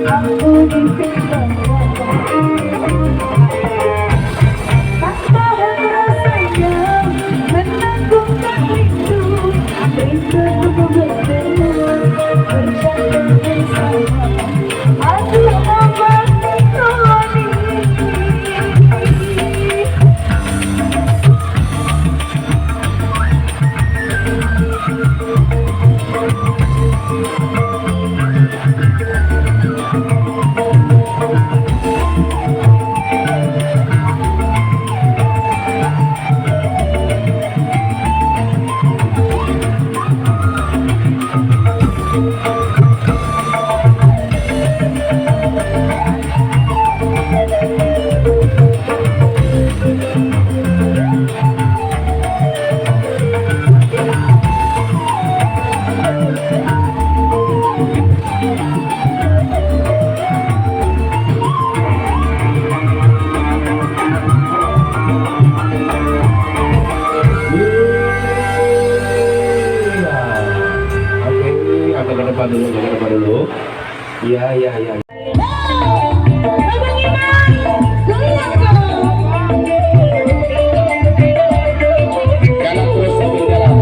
Aku ditinggal antara rasanya menanggungkan rindu, rindu untuk bertemu berjatuh bersama. Aduh amat kau ini. Ke depan dulu, ke depan dulu. Iya, iya, iya. Galak terus sambil galak.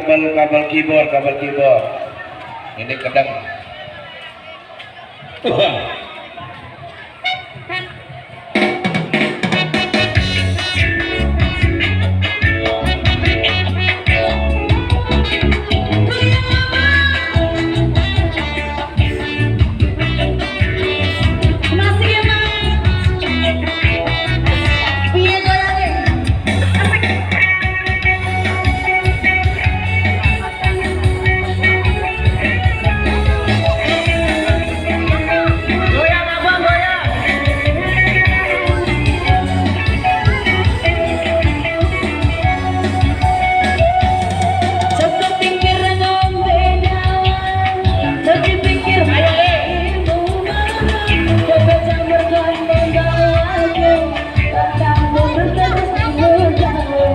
kabel keyboard. Ini kedang. Wah. Masih ya mas. Iya goyangin. Goyang abang goyang. Satu pikir ngombena, satu pikir ilmu coba jamur gondong gawamu, pakamu terus mudamu,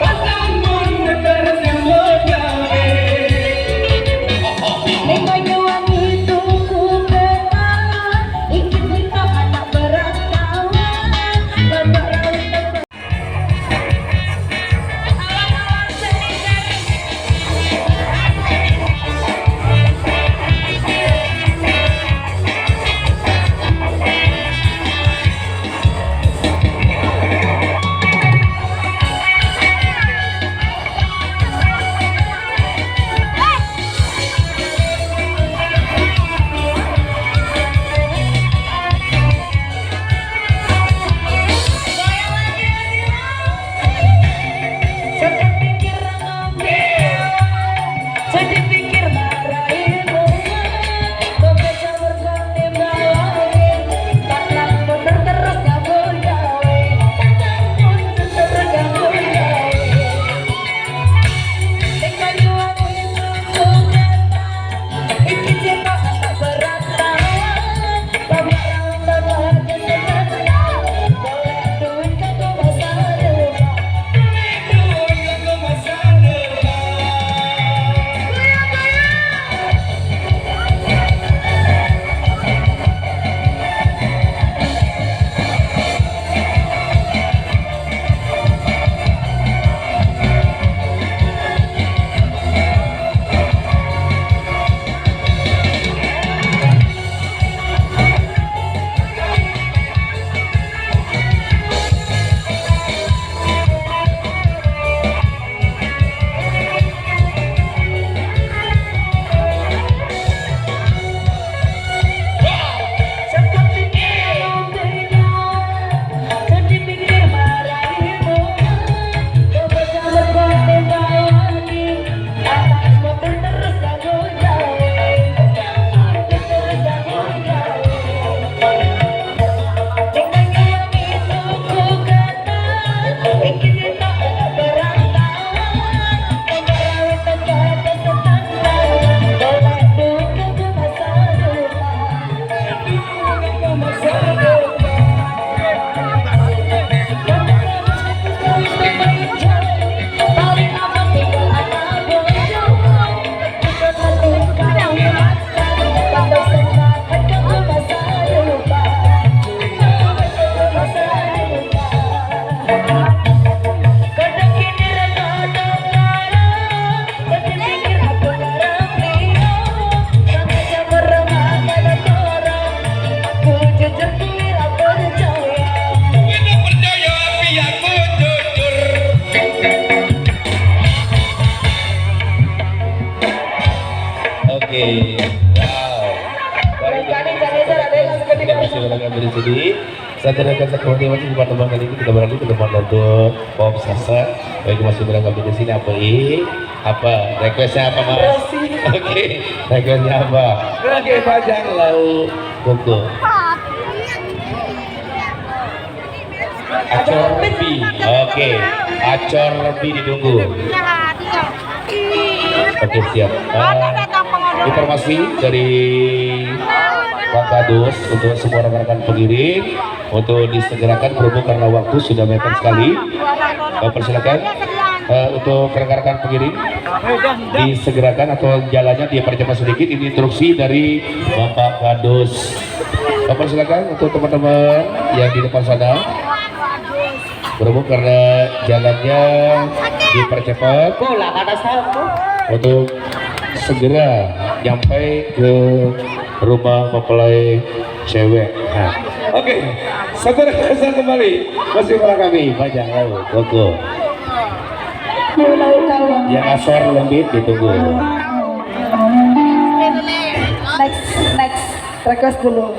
pakamu terus mudamu. Nengoknya wangi tuku petang, ikut kita anak berantawan, bapak rawat awan-awan seni-seni. Sedih pikir marahimu, coba jamur gondeng gawain, takkan mundur terus kamu gawe, takkan mundur terus kamu gawe. Dengan uang itu iki cinta anak berantawan, bapak rawat kesenangan, boleh duit ke masa depan. Sedih pikir marahimu, coba jamur gondeng gawain, takkan mundur terus kamu gawe, takkan mundur terus kamu gawe. Dengan uang itu ku kata, iki cinta anak berantawan, bapak rawat tempat kesenangan, boleh duka ke masa depan, ke masa depan. Oke. Wow. Baik. Kita masih berlagak bersedi. Saya tidak akan seperti masih di pertemuan kali ini kita beralih ke tempat untuk Pop Sasa. Baik, masih berlagak di sini apa apa requestnya apa mas? Oke, requestnya apa? Oke, panjang lalu buku. Acor lebih. Oke, acor lebih ditunggu. Oke, siap. Informasi dari Pak Kadus untuk semua rekan-rekan pengiring untuk disegerakan berhubung karena waktu sudah mepet sekali. Persilakan untuk rekan-rekan pengiring disegerakan atau jalannya dipercepat sedikit. Ini instruksi dari Bapak Kadus. Persilakan untuk teman-teman yang di depan sana berhubung karena jalannya dipercepat. Bola ada satu. untuk segera nyampe ke rumah mempelai cewek. Nah, oke, satu rekan kembali masih para kami panjang laut Gogo. Yang asor lembit ditunggu. Next request dulu.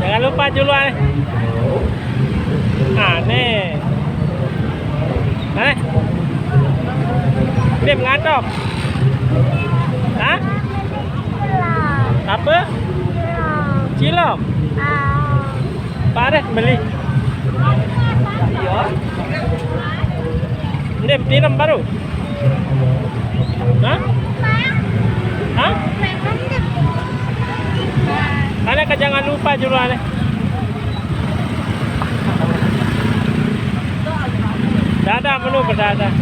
Jangan lupa duluan. Nih. Dia mengadop. Hah? Apa? Cilok. Pak deh beli. Ini tiram baru. Hah? Hah? Karena jangan lupa duluan. Dadah menu berdadah.